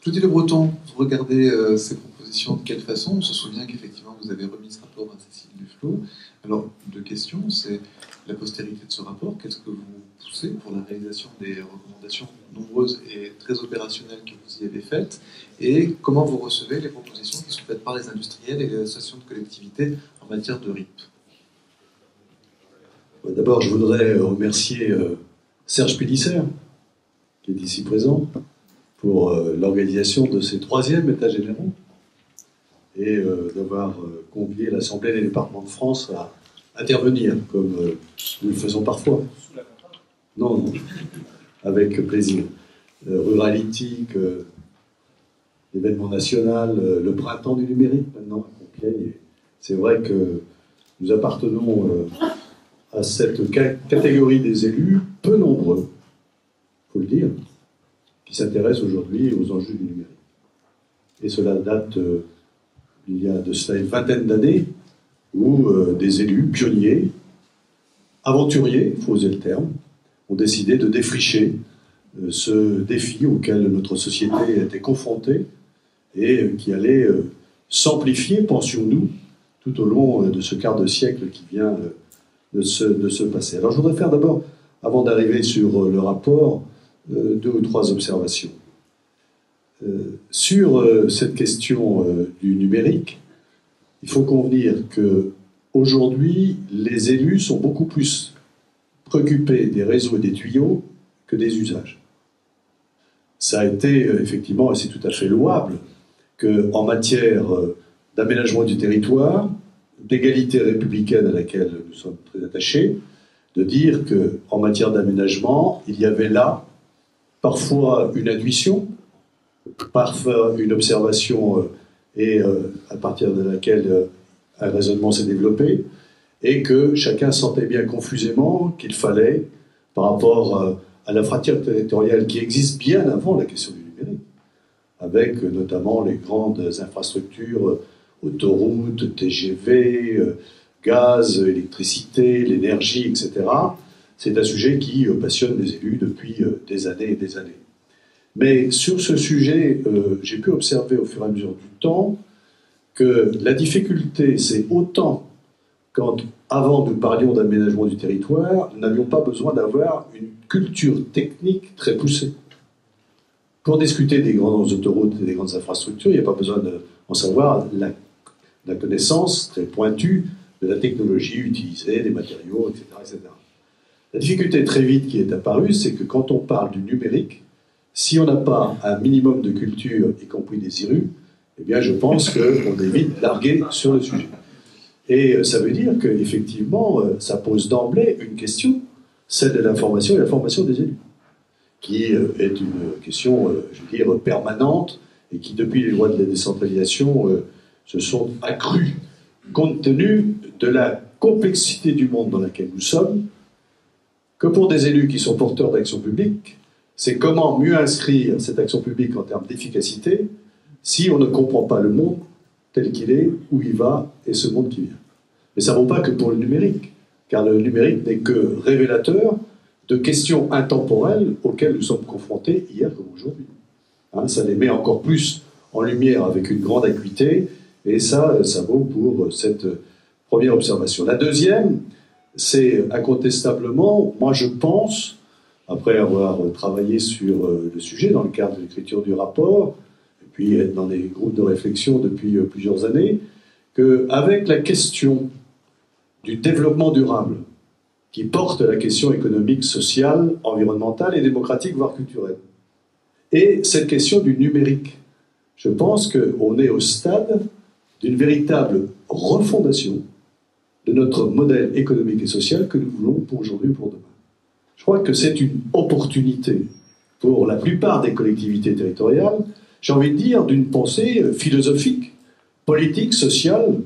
Claudie Le Breton, vous regardez ces propositions de quelle façon? On se souvient qu'effectivement vous avez remis ce rapport à Cécile Duflot. Alors, deux questions, c'est la postérité de ce rapport, qu'est-ce que vous poussez pour la réalisation des recommandations nombreuses et très opérationnelles que vous y avez faites, et comment vous recevez les propositions qui sont faites par les industriels et les associations de collectivités en matière de RIP? D'abord, je voudrais remercier Serge Pélisser, qui est ici présent, pour l'organisation de ces 3e États généraux et d'avoir convié l'Assemblée des départements de France à intervenir, comme nous le faisons parfois. Sous la contrainte ? Non, non, avec plaisir. Ruralitique, l'événement national, le printemps du numérique maintenant à Compiègne. C'est vrai que nous appartenons à cette catégorie des élus, peu nombreux, il faut le dire, qui s'intéressent aujourd'hui aux enjeux du numérique. Et cela date, il y a de cela une vingtaine d'années, où des élus pionniers, aventuriers, il faut oser le terme, ont décidé de défricher ce défi auquel notre société était confrontée et qui allait s'amplifier, pensions-nous, tout au long de ce quart de siècle qui vient de se passer. Alors je voudrais faire d'abord, avant d'arriver sur le rapport, 2 ou 3 observations. Sur cette question du numérique, il faut convenir qu'aujourd'hui, les élus sont beaucoup plus préoccupés des réseaux et des tuyaux que des usages. Ça a été effectivement, et c'est tout à fait louable, qu'en matière d'aménagement du territoire, d'égalité républicaine à laquelle nous sommes très attachés, de dire qu'en matière d'aménagement, il y avait là parfois une intuition, parfois une observation et à partir de laquelle un raisonnement s'est développé, et que chacun sentait bien confusément qu'il fallait, par rapport à la fracture territoriale qui existe bien avant la question du numérique, avec notamment les grandes infrastructures, autoroutes, TGV, gaz, électricité, l'énergie, etc. C'est un sujet qui passionne les élus depuis des années et des années. Mais sur ce sujet, j'ai pu observer au fur et à mesure du temps que la difficulté, c'est autant quand, avant nous parlions d'aménagement du territoire, nous n'avions pas besoin d'avoir une culture technique très poussée. Pour discuter des grandes autoroutes et des grandes infrastructures, il n'y a pas besoin d'en savoir la connaissance très pointue de la technologie utilisée, des matériaux, etc., etc. La difficulté très vite qui est apparue, c'est que quand on parle du numérique, si on n'a pas un minimum de culture, y compris des IRU, eh bien je pense qu'on est vite largué sur le sujet. Et ça veut dire qu'effectivement, ça pose d'emblée une question, celle de l'information et la formation des élus, qui est une question, je veux dire, permanente, et qui, depuis les lois de la décentralisation, se sont accrues, compte tenu de la complexité du monde dans lequel nous sommes, que pour des élus qui sont porteurs d'action publique, c'est comment mieux inscrire cette action publique en termes d'efficacité si on ne comprend pas le monde tel qu'il est, où il va, et ce monde qui vient. Mais ça ne vaut pas que pour le numérique, car le numérique n'est que révélateur de questions intemporelles auxquelles nous sommes confrontés hier comme aujourd'hui. Hein, ça les met encore plus en lumière avec une grande acuité, et ça vaut pour cette première observation. La deuxième, c'est incontestablement, moi je pense, après avoir travaillé sur le sujet dans le cadre de l'écriture du rapport, et puis être dans des groupes de réflexion depuis plusieurs années, qu'avec la question du développement durable, qui porte la question économique, sociale, environnementale et démocratique, voire culturelle, et cette question du numérique, je pense qu'on est au stade d'une véritable refondation de notre modèle économique et social que nous voulons pour aujourd'hui et pour demain. Je crois que c'est une opportunité pour la plupart des collectivités territoriales, j'ai envie de dire, d'une pensée philosophique, politique, sociale,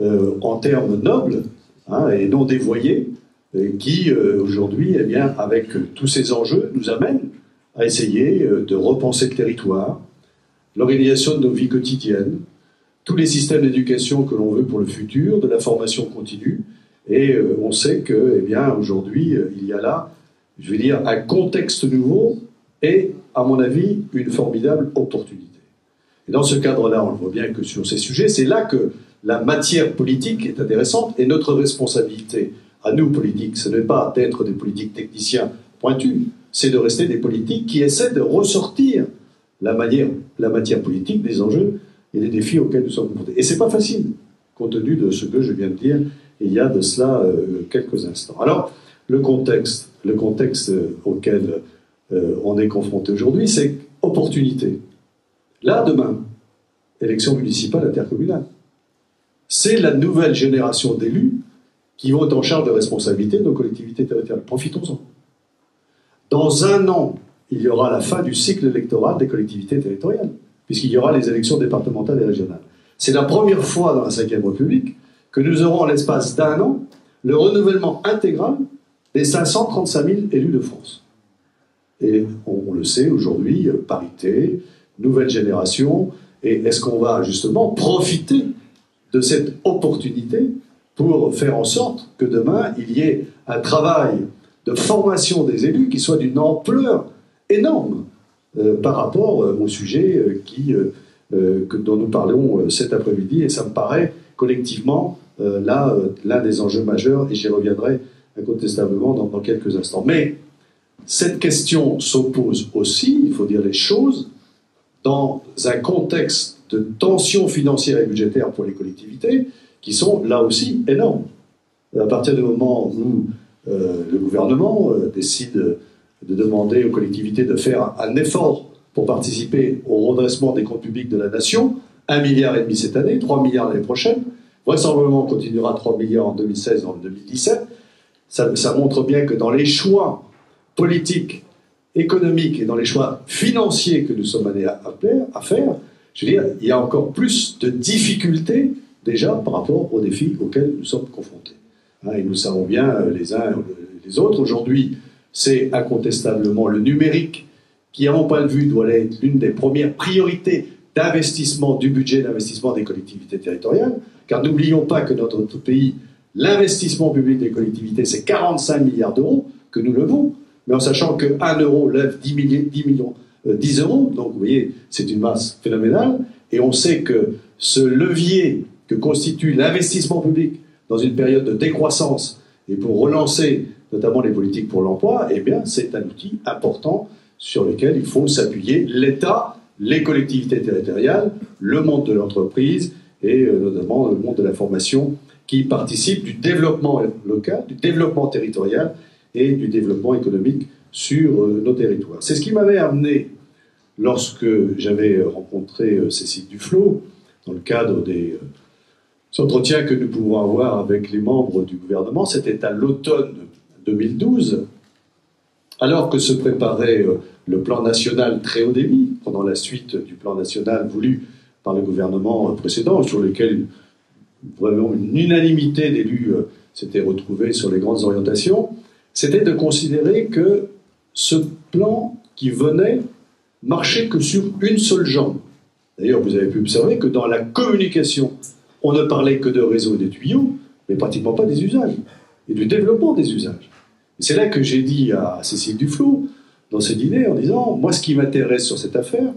en termes nobles, hein, et non dévoyés, qui aujourd'hui, eh bien, avec tous ces enjeux, nous amènent à essayer de repenser le territoire, l'organisation de nos vies quotidiennes, tous les systèmes d'éducation que l'on veut pour le futur, de la formation continue, et on sait que, eh bien, aujourd'hui, il y a là, je veux dire, un contexte nouveau et, à mon avis, une formidable opportunité. Et dans ce cadre-là, on le voit bien que sur ces sujets, c'est là que la matière politique est intéressante et notre responsabilité à nous, politiques, ce n'est pas d'être des politiques techniciens pointus, c'est de rester des politiques qui essaient de ressortir la matière politique des enjeux et des défis auxquels nous sommes confrontés. Et c'est pas facile, compte tenu de ce que je viens de dire il y a de cela quelques instants. Alors, le contexte auquel on est confronté aujourd'hui, c'est opportunité. Là, demain, élection municipale intercommunale. C'est la nouvelle génération d'élus qui vont être en charge de responsabilité de nos collectivités territoriales. Profitons-en. Dans un an, il y aura la fin du cycle électoral des collectivités territoriales, puisqu'il y aura les élections départementales et régionales. C'est la première fois dans la Ve République que nous aurons, en l'espace d'un an, le renouvellement intégral des 535 000 élus de France. Et on le sait aujourd'hui, parité, nouvelle génération, et est-ce qu'on va justement profiter de cette opportunité pour faire en sorte que demain, il y ait un travail de formation des élus qui soit d'une ampleur énorme par rapport au sujet dont nous parlons cet après-midi, et ça me paraît collectivement l'un des enjeux majeurs, et j'y reviendrai incontestablement dans quelques instants. Mais cette question s'oppose aussi, il faut dire les choses, dans un contexte de tensions financières et budgétaires pour les collectivités qui sont là aussi énormes. À partir du moment où le gouvernement décide de demander aux collectivités de faire un effort pour participer au redressement des comptes publics de la nation, 1,5 milliard cette année, 3 milliards l'année prochaine, vraisemblablement on continuera 3 milliards en 2016 et en 2017, ça montre bien que dans les choix politiques, économiques et dans les choix financiers que nous sommes amenés à faire, je veux dire, il y a encore plus de difficultés déjà par rapport aux défis auxquels nous sommes confrontés. Et nous savons bien les uns et les autres. Aujourd'hui, c'est incontestablement le numérique qui, à mon point de vue, doit être l'une des premières priorités d'investissement du budget d'investissement des collectivités territoriales, car n'oublions pas que dans notre pays, l'investissement public des collectivités, c'est 45 milliards d'euros que nous levons, mais en sachant que 1 euro lève 10 euros, donc vous voyez, c'est une masse phénoménale, et on sait que ce levier que constitue l'investissement public dans une période de décroissance et pour relancer notamment les politiques pour l'emploi, eh bien, c'est un outil important sur lequel il faut s'appuyer l'État, les collectivités territoriales, le monde de l'entreprise et notamment le monde de la formation qui participe du développement local, du développement territorial et du développement économique sur nos territoires. C'est ce qui m'avait amené, lorsque j'avais rencontré Cécile Duflot, dans le cadre des entretiens que nous pouvons avoir avec les membres du gouvernement, c'était à l'automne 2012, alors que se préparait le plan national très haut débit, pendant la suite du plan national voulu par le gouvernement précédent, sur lequel vraiment une unanimité d'élus s'était retrouvée sur les grandes orientations, c'était de considérer que ce plan qui venait marchait que sur une seule jambe. D'ailleurs, vous avez pu observer que dans la communication, on ne parlait que de réseaux et de tuyaux, mais pratiquement pas des usages, et du développement des usages. C'est là que j'ai dit à Cécile Duflot, dans ce dîner, en disant, moi ce qui m'intéresse sur cette affaire,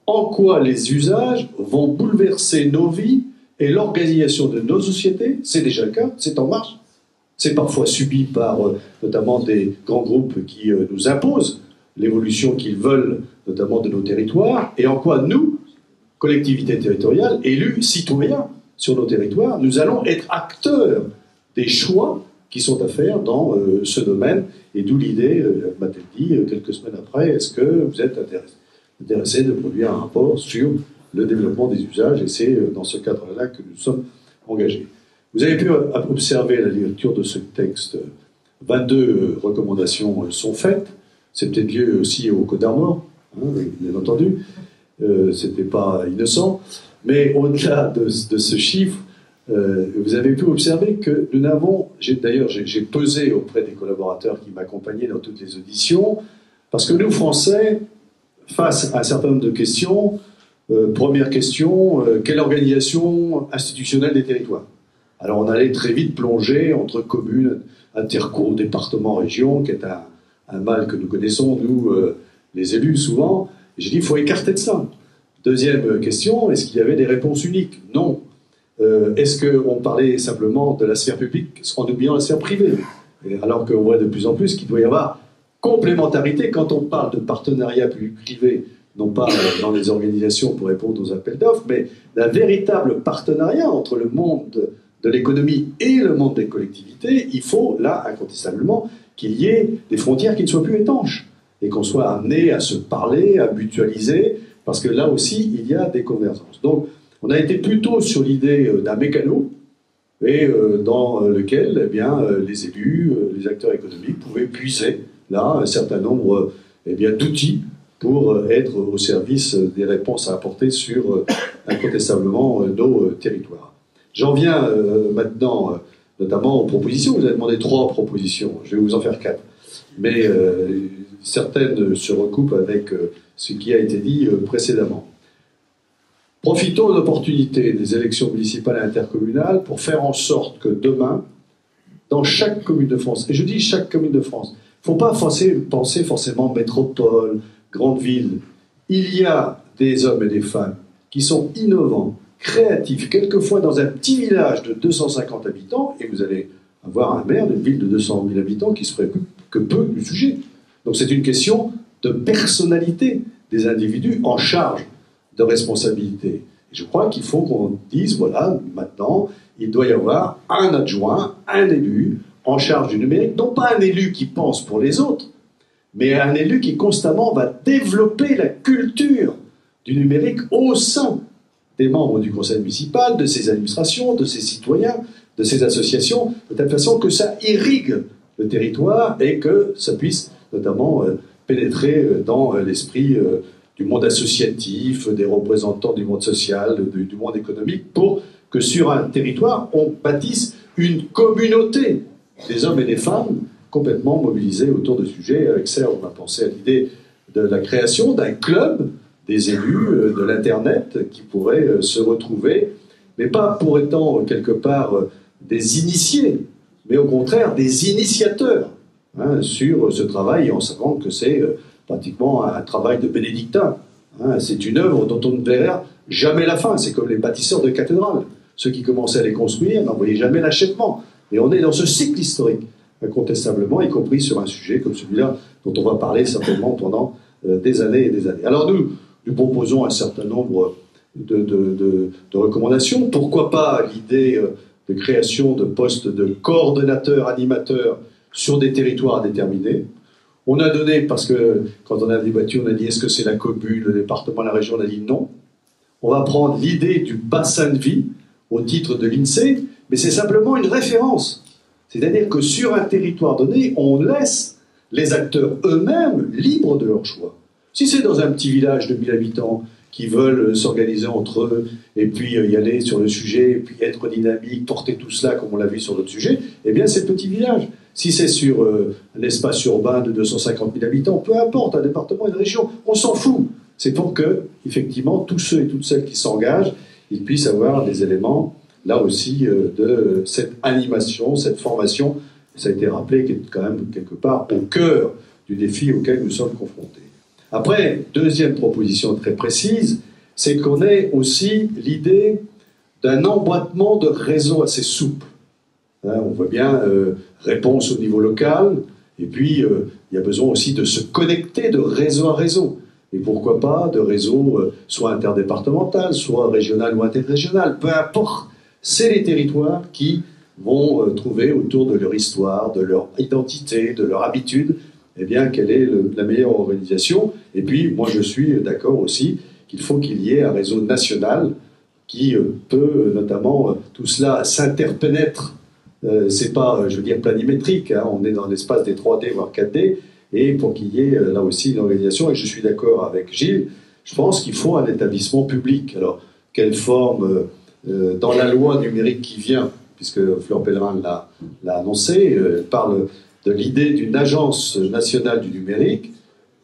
en quoi les usages vont bouleverser nos vies et l'organisation de nos sociétés, c'est déjà le cas, c'est en marche. C'est parfois subi par notamment des grands groupes qui nous imposent l'évolution qu'ils veulent, notamment de nos territoires, et en quoi nous, collectivités territoriales, élus, citoyens sur nos territoires, nous allons être acteurs des choix qui sont à faire dans ce domaine, et d'où l'idée, m'a-t-elle dit, quelques semaines après, est-ce que vous êtes intéressé de produire un rapport sur le développement des usages, et c'est dans ce cadre-là que nous sommes engagés. Vous avez pu observer la lecture de ce texte, 22 recommandations sont faites, c'est peut-être lié aussi au Code d'Armor, hein, bien entendu, c'était pas innocent, mais au-delà de ce chiffre, vous avez pu observer que nous n'avons, d'ailleurs j'ai pesé auprès des collaborateurs qui m'accompagnaient dans toutes les auditions, parce que nous, Français, face à un certain nombre de questions, première question, quelle organisation institutionnelle des territoires? Alors on allait très vite plonger entre communes, interco, départements, régions, qui est un mal que nous connaissons, nous, les élus, souvent. J'ai dit, il faut écarter de ça. Deuxième question, est-ce qu'il y avait des réponses uniques? Non. Est-ce qu'on parlait simplement de la sphère publique en oubliant la sphère privée? Alors qu'on voit de plus en plus qu'il doit y avoir complémentarité quand on parle de partenariat public-privé, non pas dans les organisations pour répondre aux appels d'offres, mais d'un véritable partenariat entre le monde de l'économie et le monde des collectivités. Il faut, là, incontestablement, qu'il y ait des frontières qui ne soient plus étanches et qu'on soit amené à se parler, à mutualiser, parce que là aussi, il y a des convergences. Donc, on a été plutôt sur l'idée d'un mécano, et dans lequel eh bien, les élus, les acteurs économiques pouvaient puiser là un certain nombre eh bien, d'outils pour être au service des réponses à apporter sur incontestablement nos territoires. J'en viens maintenant notamment aux propositions. Vous avez demandé 3 propositions, je vais vous en faire 4. Mais certaines se recoupent avec ce qui a été dit précédemment. Profitons de l'opportunité des élections municipales et intercommunales pour faire en sorte que demain, dans chaque commune de France, et je dis chaque commune de France, il ne faut pas penser forcément métropole, grande ville. Il y a des hommes et des femmes qui sont innovants, créatifs, quelquefois dans un petit village de 250 habitants, et vous allez avoir un maire d'une ville de 200 000 habitants qui se préoccupe que peu du sujet. Donc c'est une question de personnalité des individus en charge de responsabilité. Et je crois qu'il faut qu'on dise, voilà, maintenant, il doit y avoir un adjoint, un élu en charge du numérique, non pas un élu qui pense pour les autres, mais un élu qui constamment va développer la culture du numérique au sein des membres du conseil municipal, de ses administrations, de ses citoyens, de ses associations, de telle façon que ça irrigue le territoire et que ça puisse notamment pénétrer dans l'esprit du monde associatif, des représentants du monde social, du monde économique, pour que sur un territoire, on bâtisse une communauté des hommes et des femmes complètement mobilisés autour de sujets. Avec ça, on a pensé à l'idée de la création d'un club des élus de l'Internet qui pourraient se retrouver, mais pas pour étant quelque part des initiés, mais au contraire des initiateurs sur ce travail, en savant que c'est pratiquement un travail de bénédictin. C'est une œuvre dont on ne verra jamais la fin. C'est comme les bâtisseurs de cathédrales. Ceux qui commençaient à les construire n'en voyaient jamais l'achèvement. Et on est dans ce cycle historique, incontestablement, y compris sur un sujet comme celui-là, dont on va parler certainement pendant des années et des années. Alors nous proposons un certain nombre de recommandations. Pourquoi pas l'idée de création de postes de coordonnateurs, animateurs sur des territoires déterminés. On a donné, parce que quand on a débattu, on a dit est-ce que c'est la commune, le département, la région, on a dit non. On va prendre l'idée du bassin de vie au titre de l'INSEE, mais c'est simplement une référence. C'est-à-dire que sur un territoire donné, on laisse les acteurs eux-mêmes libres de leur choix. Si c'est dans un petit village de 1000 habitants qui veulent s'organiser entre eux et puis y aller sur le sujet, et puis être dynamique, porter tout cela comme on l'a vu sur d'autres sujets, eh bien c'est le petit village. Si c'est sur un espace urbain de 250 000 habitants, peu importe, un département, une région, on s'en fout. C'est pour que, effectivement, tous ceux et toutes celles qui s'engagent, ils puissent avoir des éléments, là aussi, de cette animation, cette formation, ça a été rappelé, qui est quand même quelque part au cœur du défi auquel nous sommes confrontés. Après, deuxième proposition très précise, c'est qu'on ait aussi l'idée d'un emboîtement de réseau assez souple. On voit bien réponse au niveau local, et puis il y a besoin aussi de se connecter de réseau à réseau. Et pourquoi pas de réseau soit interdépartemental, soit régional ou interrégional, peu importe. C'est les territoires qui vont trouver autour de leur histoire, de leur identité, de leur habitude, eh bien, quelle est la meilleure organisation. Et puis, moi, je suis d'accord aussi qu'il faut qu'il y ait un réseau national qui peut, notamment, tout cela s'interpénètre. C'est pas, je veux dire, planimétrique. On est dans l'espace des 3D, voire 4D. Et pour qu'il y ait, là aussi, une organisation, et je suis d'accord avec Gilles, je pense qu'il faut un établissement public. Alors, quelle forme dans la loi numérique qui vient, puisque Fleur Pellerin l'a annoncé, parle de l'idée d'une agence nationale du numérique,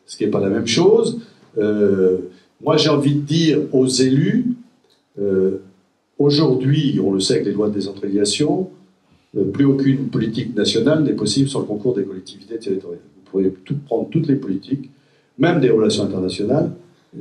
ce qui n'est pas la même chose. Moi, j'ai envie de dire aux élus, aujourd'hui, on le sait avec les lois de décentralisation, plus aucune politique nationale n'est possible sans le concours des collectivités territoriales. Vous pourriez prendre toutes les politiques, même des relations internationales,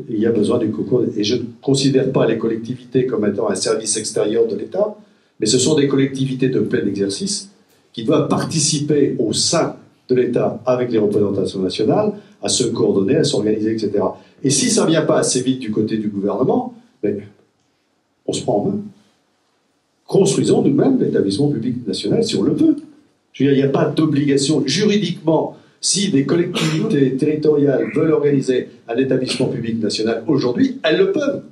il y a besoin du concours. Et je ne considère pas les collectivités comme étant un service extérieur de l'État, mais ce sont des collectivités de plein exercice qui doivent participer au sein de l'État avec les représentations nationales à se coordonner, à s'organiser, etc. Et si ça ne vient pas assez vite du côté du gouvernement, ben, on se prend en main. Construisons nous-mêmes l'établissement public national si on le veut. Je veux dire, il n'y a pas d'obligation juridiquement. Si des collectivités territoriales veulent organiser un établissement public national aujourd'hui, elles le peuvent,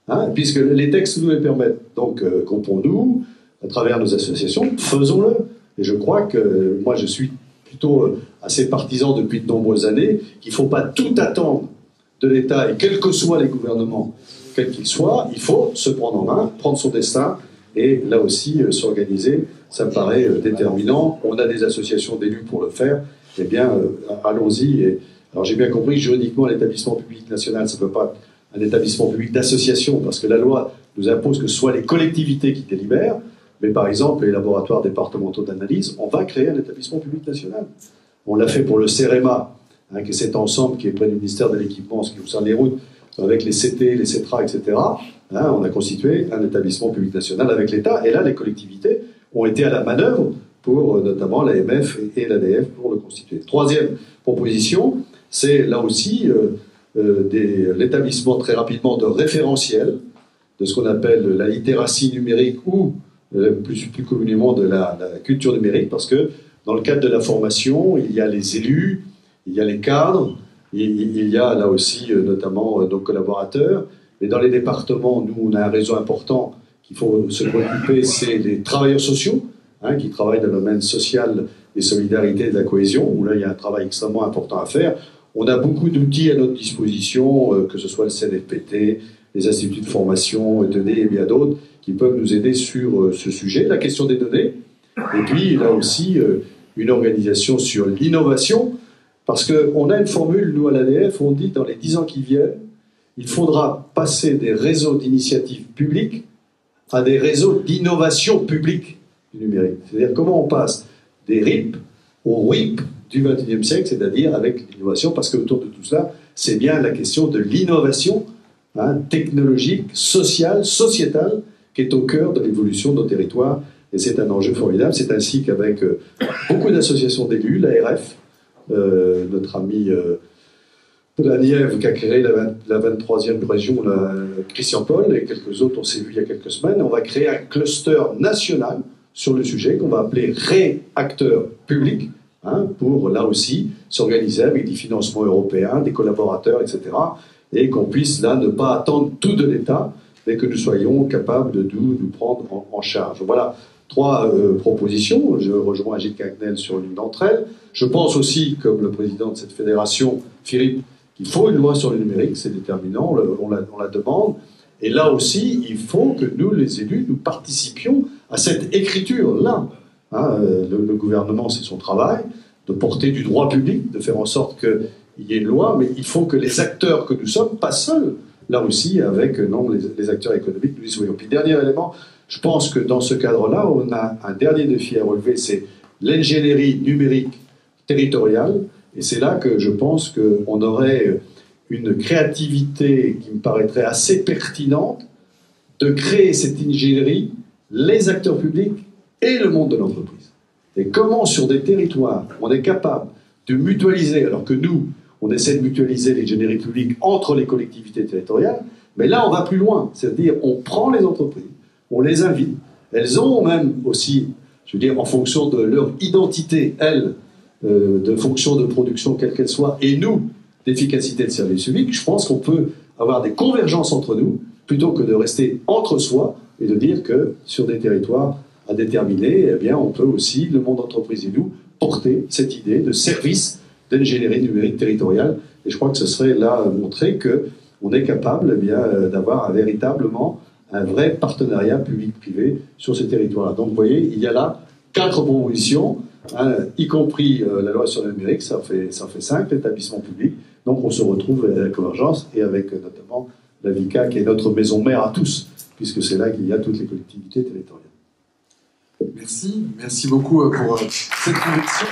hein, puisque les textes nous les permettent. Donc, comprenons-nous, à travers nos associations, faisons-le. Et je crois que, moi je suis plutôt assez partisan depuis de nombreuses années, qu'il ne faut pas tout attendre de l'État, et quels que soient les gouvernements, quels qu'ils soient, il faut se prendre en main, prendre son destin, et là aussi s'organiser. Ça me paraît déterminant. On a des associations d'élus pour le faire. Eh bien, allons-y. Alors, j'ai bien compris que juridiquement, l'établissement public national, ça ne peut pas être un établissement public d'association, parce que la loi nous impose que ce soit les collectivités qui délibèrent. Mais par exemple, les laboratoires départementaux d'analyse, on va créer un établissement public national. On l'a fait pour le CEREMA, hein, qui est cet ensemble qui est près du ministère de l'Équipement, ce qui concerne les routes, avec les CT, les CETRA, etc. Hein, on a constitué un établissement public national avec l'État. Et là, les collectivités ont été à la manœuvre pour notamment l'AMF et l'ADF pour le constituer. Troisième proposition, c'est là aussi l'établissement très rapidement de référentiels, de ce qu'on appelle la littératie numérique ou plus communément de la culture numérique, parce que dans le cadre de la formation, il y a les élus, il y a les cadres, il y a là aussi notamment nos collaborateurs, et dans les départements, nous on a un réseau important qu'il faut se préoccuper, c'est les travailleurs sociaux, hein, qui travaillent dans le domaine social, des solidarités et de la cohésion, où là il y a un travail extrêmement important à faire. On a beaucoup d'outils à notre disposition, que ce soit le CNFPT, les instituts de formation, ETD et bien d'autres, qui peuvent nous aider sur ce sujet, la question des données, et puis là aussi une organisation sur l'innovation, parce qu'on a une formule, nous à l'ADF, on dit dans les 10 ans qui viennent, il faudra passer des réseaux d'initiatives publiques à des réseaux d'innovation publique du numérique. C'est-à-dire comment on passe des RIP au WIP du XXIe siècle, c'est-à-dire avec l'innovation, parce qu'autour de tout cela, c'est bien la question de l'innovation, hein, technologique, sociale, sociétale, qui est au cœur de l'évolution de nos territoires, et c'est un enjeu formidable. C'est ainsi qu'avec beaucoup d'associations d'élus, l'ARF, notre ami de la Nièvre qui a créé la 23e région, Christian Paul, et quelques autres, on s'est vu il y a quelques semaines, on va créer un cluster national sur le sujet qu'on va appeler réacteur public, hein, pour là aussi s'organiser avec des financements européens, des collaborateurs, etc., et qu'on puisse là ne pas attendre tout de l'État, mais que nous soyons capables de nous prendre en charge. Voilà 3 propositions. Je rejoins Agile Cagnel sur l'une d'entre elles. Je pense aussi, comme le président de cette fédération, Philippe, qu'il faut une loi sur le numérique, c'est déterminant, on la demande. Et là aussi, il faut que nous, les élus, nous participions à cette écriture-là. Hein, le gouvernement, c'est son travail, de porter du droit public, de faire en sorte qu'il y ait une loi, mais il faut que les acteurs que nous sommes, pas seuls, là aussi, avec les acteurs économiques, nous y soyons. Puis, dernier élément, je pense que dans ce cadre-là, on a un dernier défi à relever, c'est l'ingénierie numérique territoriale. Et c'est là que je pense qu'on aurait une créativité qui me paraîtrait assez pertinente de créer cette ingénierie, les acteurs publics et le monde de l'entreprise. Et comment, sur des territoires, on est capable de mutualiser, alors que nous, on essaie de mutualiser l'ingénierie publique entre les collectivités territoriales, mais là, on va plus loin. C'est-à-dire, on prend les entreprises, on les invite. Elles ont même aussi, je veux dire, en fonction de leur identité, elles, de fonction de production, quelle qu'elle soit, et nous, d'efficacité de service public, je pense qu'on peut avoir des convergences entre nous, plutôt que de rester entre soi et de dire que sur des territoires à déterminer, eh bien, on peut aussi, le monde entreprise et nous, porter cette idée de service d'ingénierie numérique territoriale. Et je crois que ce serait là montrer qu'on est capable eh bien, d'avoir véritablement un vrai partenariat public-privé sur ces territoires-là. Donc vous voyez, il y a là 4 propositions, hein, y compris la loi sur le numérique, ça fait 5, l'établissement public. Donc on se retrouve à la convergence et avec notamment la VICA qui est notre maison mère à tous, puisque c'est là qu'il y a toutes les collectivités territoriales. Merci beaucoup pour cette conviction.